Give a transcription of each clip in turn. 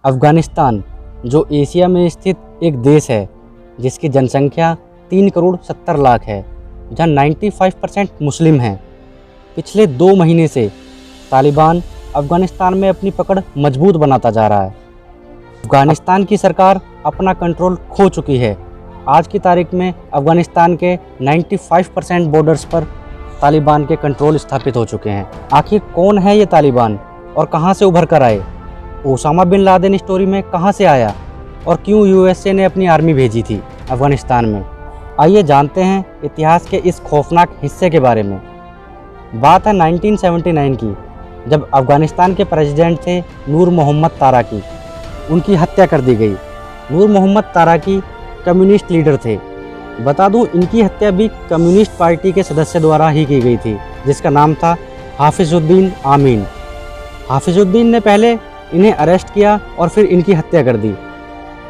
अफ़गानिस्तान जो एशिया में स्थित एक देश है जिसकी जनसंख्या 3 करोड़ 70 लाख है, जहाँ 95% मुस्लिम हैं। पिछले 2 महीने से तालिबान अफ़गानिस्तान में अपनी पकड़ मजबूत बनाता जा रहा है। अफ़गानिस्तान की सरकार अपना कंट्रोल खो चुकी है। आज की तारीख में अफ़गानिस्तान के 95% बॉर्डर्स पर तालिबान के कंट्रोल स्थापित हो चुके हैं। आखिर कौन है ये तालिबान और कहाँ से उभर कर आए? ओसामा बिन लादेन स्टोरी में कहाँ से आया और क्यों यूएसए ने अपनी आर्मी भेजी थी अफ़गानिस्तान में? आइए जानते हैं इतिहास के इस खौफनाक हिस्से के बारे में। बात है 1979 की, जब अफ़गानिस्तान के प्रेसिडेंट थे नूर मोहम्मद ताराकी। उनकी हत्या कर दी गई। नूर मोहम्मद ताराकी कम्युनिस्ट लीडर थे। बता दूं, इनकी हत्या भी कम्युनिस्ट पार्टी के सदस्य द्वारा ही की गई थी, जिसका नाम था हाफिजुद्दीन आमीन। हाफिजुद्दीन ने पहले इन्हें अरेस्ट किया और फिर इनकी हत्या कर दी,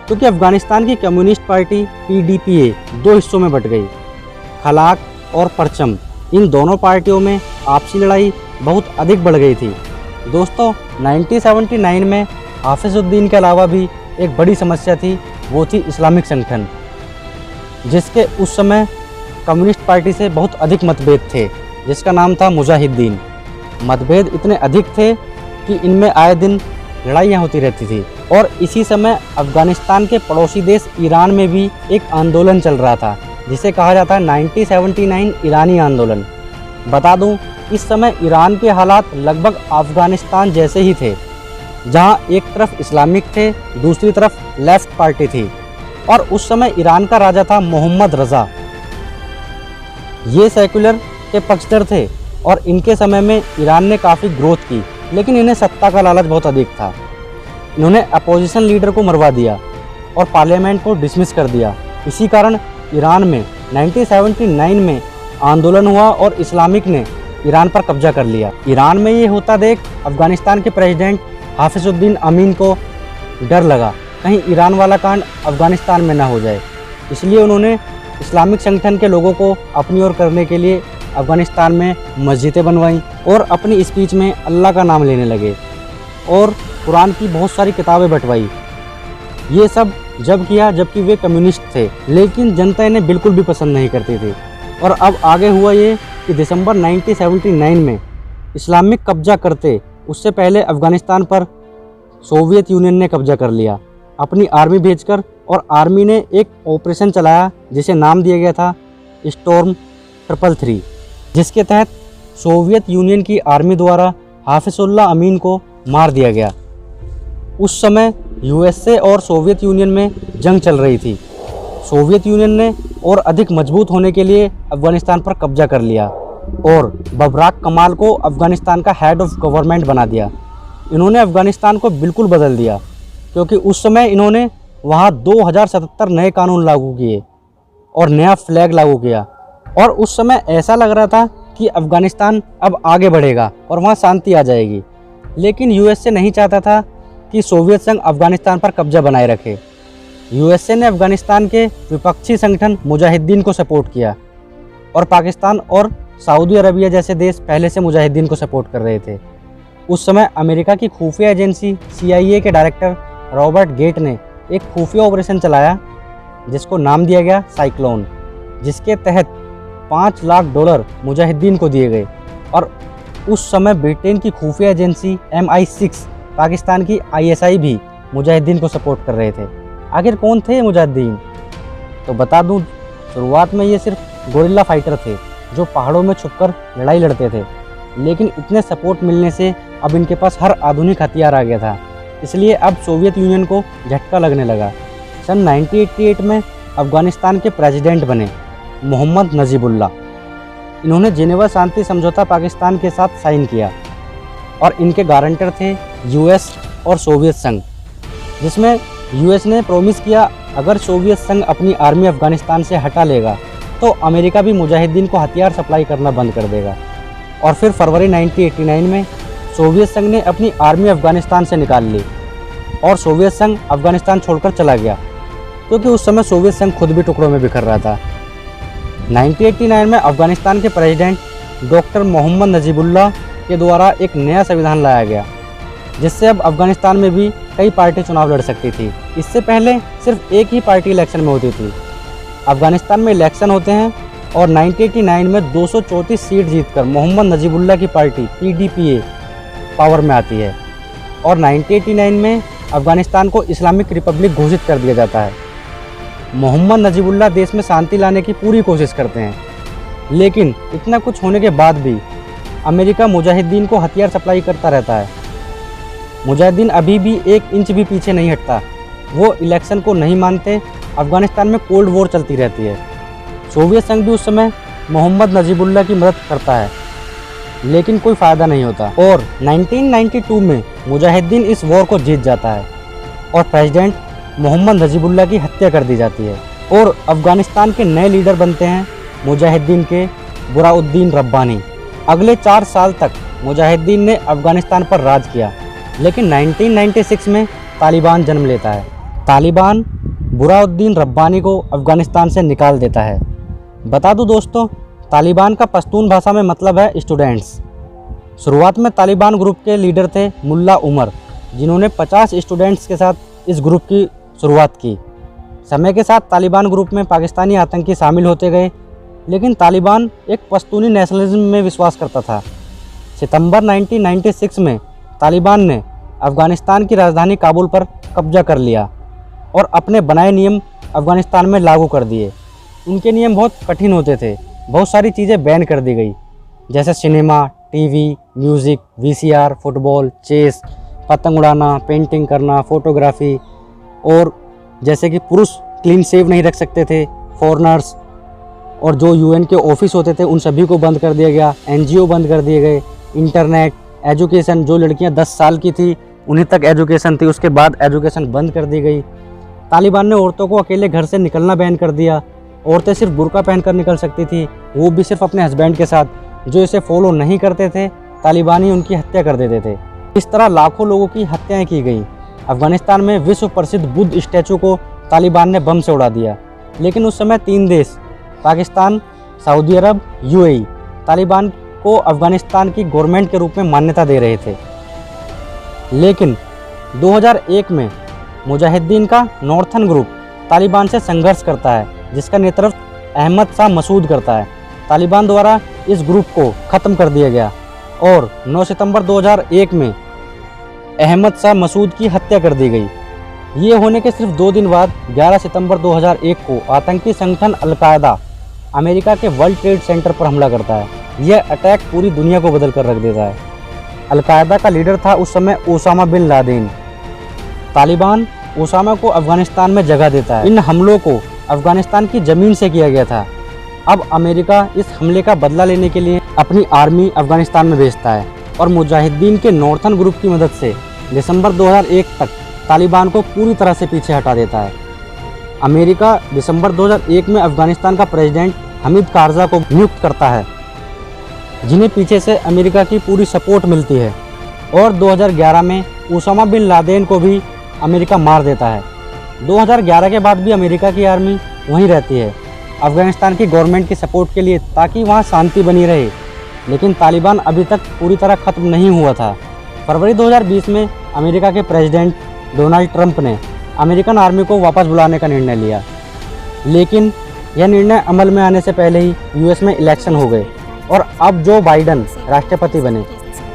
क्योंकि अफ़गानिस्तान की कम्युनिस्ट पार्टी PDPA 2 हिस्सों में बट गई। खलाक और परचम, इन दोनों पार्टियों में आपसी लड़ाई बहुत अधिक बढ़ गई थी। दोस्तों, 1979 में हाफिजुद्दीन के अलावा भी एक बड़ी समस्या थी, वो थी इस्लामिक संगठन, जिसके उस समय कम्युनिस्ट पार्टी से बहुत अधिक मतभेद थे, जिसका नाम था मुजाहिदीन। मतभेद इतने अधिक थे कि इनमें आए दिन लड़ाइयाँ होती रहती थी। और इसी समय अफ़गानिस्तान के पड़ोसी देश ईरान में भी एक आंदोलन चल रहा था, जिसे कहा जाता है 1979 ईरानी आंदोलन। बता दूं, इस समय ईरान के हालात लगभग अफ़गानिस्तान जैसे ही थे, जहां एक तरफ इस्लामिक थे, दूसरी तरफ लेफ्ट पार्टी थी। और उस समय ईरान का राजा था मोहम्मद रज़ा। ये सेकुलर के पक्षधर थे और इनके समय में ईरान ने काफ़ी ग्रोथ की, लेकिन इन्हें सत्ता का लालच बहुत अधिक था। इन्होंने अपोजिशन लीडर को मरवा दिया और पार्लियामेंट को डिसमिस कर दिया। इसी कारण ईरान में 1979 में आंदोलन हुआ और इस्लामिक ने ईरान पर कब्जा कर लिया। ईरान में ये होता देख अफ़गानिस्तान के प्रेसिडेंट हाफिजुद्दीन अमीन को डर लगा, कहीं ईरान वाला कांड अफ़गानिस्तान में ना हो जाए। इसलिए उन्होंने इस्लामिक संगठन के लोगों को अपनी ओर करने के लिए अफ़गानिस्तान में मस्जिदें बनवाईं और अपनी स्पीच में अल्लाह का नाम लेने लगे और कुरान की बहुत सारी किताबें बंटवाई। ये सब जब किया जबकि वे कम्युनिस्ट थे, लेकिन जनता इन्हें बिल्कुल भी पसंद नहीं करती थी। और अब आगे हुआ ये कि दिसंबर 1979 में इस्लामिक कब्जा करते उससे पहले अफ़गानिस्तान पर सोवियत यूनियन ने कब्जा कर लिया अपनी आर्मी भेजकर। और आर्मी ने एक ऑपरेशन चलाया जिसे नाम दिया गया था स्टॉर्म 333, जिसके तहत सोवियत यूनियन की आर्मी द्वारा हाफिजुल्लाह अमीन को मार दिया गया। उस समय यूएसए और सोवियत यूनियन में जंग चल रही थी। सोवियत यूनियन ने और अधिक मजबूत होने के लिए अफ़गानिस्तान पर कब्जा कर लिया और बबराक कमाल को अफ़गानिस्तान का हेड ऑफ गवर्नमेंट बना दिया। इन्होंने अफ़गानिस्तान को बिल्कुल बदल दिया, क्योंकि उस समय इन्होंने वहाँ 2077 नए कानून लागू किए और नया फ्लैग लागू किया। और उस समय ऐसा लग रहा था कि अफ़गानिस्तान अब आगे बढ़ेगा और वहाँ शांति आ जाएगी। लेकिन यूएसए नहीं चाहता था कि सोवियत संघ अफ़गानिस्तान पर कब्जा बनाए रखे। यूएसए ने अफ़गानिस्तान के विपक्षी संगठन मुजाहिदीन को सपोर्ट किया और पाकिस्तान और सऊदी अरबिया जैसे देश पहले से मुजाहिदीन को सपोर्ट कर रहे थे। उस समय अमेरिका की खुफिया एजेंसी CIA के डायरेक्टर रॉबर्ट गेट ने एक खुफिया ऑपरेशन चलाया जिसको नाम दिया गया साइक्लोन, जिसके तहत $5 लाख मुजाहिदीन को दिए गए। और उस समय ब्रिटेन की खुफिया एजेंसी MI6, पाकिस्तान की ISI भी मुजाहिदीन को सपोर्ट कर रहे थे। आखिर कौन थे ये मुजाहिदीन? तो बता दूं, शुरुआत में ये सिर्फ गोरिल्ला फाइटर थे जो पहाड़ों में छुपकर लड़ाई लड़ते थे, लेकिन इतने सपोर्ट मिलने से अब इनके पास हर आधुनिक हथियार आ गया था। इसलिए अब सोवियत यूनियन को झटका लगने लगा। सन 1988 में अफ़गानिस्तान के प्रेसिडेंट बने मोहम्मद नजीबुल्लाह। इन्होंने जेनेवा शांति समझौता पाकिस्तान के साथ साइन किया और इनके गारंटर थे US और सोवियत संघ, जिसमें US ने प्रॉमिस किया अगर सोवियत संघ अपनी आर्मी अफ़गानिस्तान से हटा लेगा तो अमेरिका भी मुजाहिदीन को हथियार सप्लाई करना बंद कर देगा। और फिर फरवरी 1989 में सोवियत संघ ने अपनी आर्मी अफ़गानिस्तान से निकाल ली और सोवियत संघ अफ़गानिस्तान छोड़कर चला गया, क्योंकि उस समय सोवियत संघ खुद भी टुकड़ों में बिखर रहा था। 1989 में अफ़गानिस्तान के प्रेसिडेंट डॉक्टर मोहम्मद नजीबुल्लाह के द्वारा एक नया संविधान लाया गया, जिससे अब अफ़गानिस्तान में भी कई पार्टी चुनाव लड़ सकती थी। इससे पहले सिर्फ एक ही पार्टी इलेक्शन में होती थी। अफगानिस्तान में इलेक्शन होते हैं और 1989 में 234 सीट जीतकर मोहम्मद नजीबुल्लाह की पार्टी PDPA पावर में आती है और 1989 में अफगानिस्तान को इस्लामिक रिपब्लिक घोषित कर दिया जाता है। मोहम्मद नजीबुल्लाह देश में शांति लाने की पूरी कोशिश करते हैं, लेकिन इतना कुछ होने के बाद भी अमेरिका मुजाहिदीन को हथियार सप्लाई करता रहता है। मुजाहिदीन अभी भी 1 इंच भी पीछे नहीं हटता। वो इलेक्शन को नहीं मानते। अफगानिस्तान में कोल्ड वॉर चलती रहती है। सोवियत संघ भी उस समय मोहम्मद नजीबुल्लाह की मदद करता है, लेकिन कोई फ़ायदा नहीं होता और 1992 में मुजाहिदीन इस वॉर को जीत जाता है और प्रेसिडेंट मोहम्मद नजीबुल्लाह की हत्या कर दी जाती है और अफगानिस्तान के नए लीडर बनते हैं मुजाहिदीन के बुरहानुद्दीन रब्बानी। अगले 4 साल तक मुजाहिदीन ने अफगानिस्तान पर राज किया, लेकिन 1996 में तालिबान जन्म लेता है। तालिबान बुरहानुद्दीन रब्बानी को अफगानिस्तान से निकाल देता है। बता दूं दोस्तों, तालिबान का पश्तून भाषा में मतलब है स्टूडेंट्स। शुरुआत में तालिबान ग्रुप के लीडर थे मुल्ला उमर, जिन्होंने 50 स्टूडेंट्स के साथ इस ग्रुप की शुरुआत की। समय के साथ तालिबान ग्रुप में पाकिस्तानी आतंकी शामिल होते गए, लेकिन तालिबान एक पश्तूनी नेशनलिज्म में विश्वास करता था। सितंबर 1996 में तालिबान ने अफगानिस्तान की राजधानी काबुल पर कब्जा कर लिया और अपने बनाए नियम अफगानिस्तान में लागू कर दिए। उनके नियम बहुत कठिन होते थे। बहुत सारी चीज़ें बैन कर दी गई, जैसे cinema, TV, music, VCR, football, chess, पतंग उड़ाना, पेंटिंग करना, फोटोग्राफी, और जैसे कि पुरुष क्लीन शेव नहीं रख सकते थे, फॉरेनर्स, और जो UN के ऑफिस होते थे उन सभी को बंद कर दिया गया। NGO बंद कर दिए गए। इंटरनेट, एजुकेशन, जो लड़कियां 10 साल की थी उन्हीं तक एजुकेशन थी, उसके बाद एजुकेशन बंद कर दी गई। तालिबान ने औरतों को अकेले घर से निकलना बैन कर दिया। औरतें सिर्फ बुर्का पहनकर निकल सकती थी, वो भी सिर्फ अपने हस्बैंड के साथ। जो इसे फॉलो नहीं करते थे, तालिबानी उनकी हत्या कर देते थे। इस तरह लाखों लोगों की हत्याएं की गई। अफगानिस्तान में विश्व प्रसिद्ध बुद्ध स्टैचू को तालिबान ने बम से उड़ा दिया, लेकिन उस समय 3 देश पाकिस्तान, सऊदी अरब, UAE तालिबान को अफगानिस्तान की गवर्नमेंट के रूप में मान्यता दे रहे थे। लेकिन 2001 में मुजाहिदीन का नॉर्थन ग्रुप तालिबान से संघर्ष करता है, जिसका नेतृत्व अहमद शाह मसूद करता है। तालिबान द्वारा इस ग्रुप को ख़त्म कर दिया गया और 9 सितंबर 2001 में अहमद शाह मसूद की हत्या कर दी गई। ये होने के सिर्फ 2 दिन बाद 11 सितंबर 2001 को आतंकी संगठन अल-कायदा अमेरिका के वर्ल्ड ट्रेड सेंटर पर हमला करता है। यह अटैक पूरी दुनिया को बदल कर रख देता है। अल-कायदा का लीडर था उस समय Osama bin Laden. Taliban Osama को अफगानिस्तान में जगह देता है। इन हमलों को अफगानिस्तान की ज़मीन से किया गया था। अब अमेरिका इस हमले का बदला लेने के लिए अपनी आर्मी अफगानिस्तान में भेजता है और मुजाहिदीन के नॉर्थन ग्रुप की मदद से दिसंबर 2001 तक तालिबान को पूरी तरह से पीछे हटा देता है। अमेरिका दिसंबर 2001 में अफगानिस्तान का प्रेसिडेंट हमीद कारज़ा को नियुक्त करता है, जिन्हें पीछे से अमेरिका की पूरी सपोर्ट मिलती है, और 2011 में ओसामा बिन लादेन को भी अमेरिका मार देता है। 2011 के बाद भी अमेरिका की आर्मी वहीं रहती है अफगानिस्तान की गवर्नमेंट की सपोर्ट के लिए, ताकि वहां शांति बनी रहे। लेकिन तालिबान अभी तक पूरी तरह ख़त्म नहीं हुआ था। फरवरी 2020 में अमेरिका के प्रेसिडेंट डोनाल्ड ट्रंप ने अमेरिकन आर्मी को वापस बुलाने का निर्णय लिया, लेकिन यह निर्णय अमल में आने से पहले ही US में इलेक्शन हो गए और अब जो बाइडन राष्ट्रपति बने,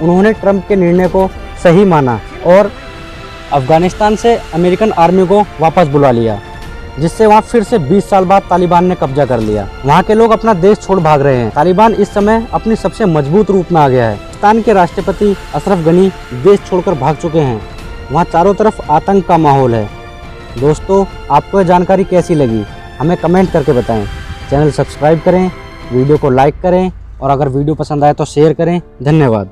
उन्होंने ट्रंप के निर्णय को सही माना और अफगानिस्तान से अमेरिकन आर्मी को वापस बुला लिया, जिससे वहाँ फिर से 20 साल बाद तालिबान ने कब्जा कर लिया। वहाँ के लोग अपना देश छोड़ भाग रहे हैं। तालिबान इस समय अपनी सबसे मजबूत रूप में आ गया है। पाकिस्तान के राष्ट्रपति अशरफ गनी देश छोड़कर भाग चुके हैं। वहाँ चारों तरफ आतंक का माहौल है। दोस्तों, आपको यह जानकारी कैसी लगी हमें कमेंट करके बताएं। चैनल सब्सक्राइब करें, वीडियो को लाइक करें और अगर वीडियो पसंद आए तो शेयर करें। धन्यवाद।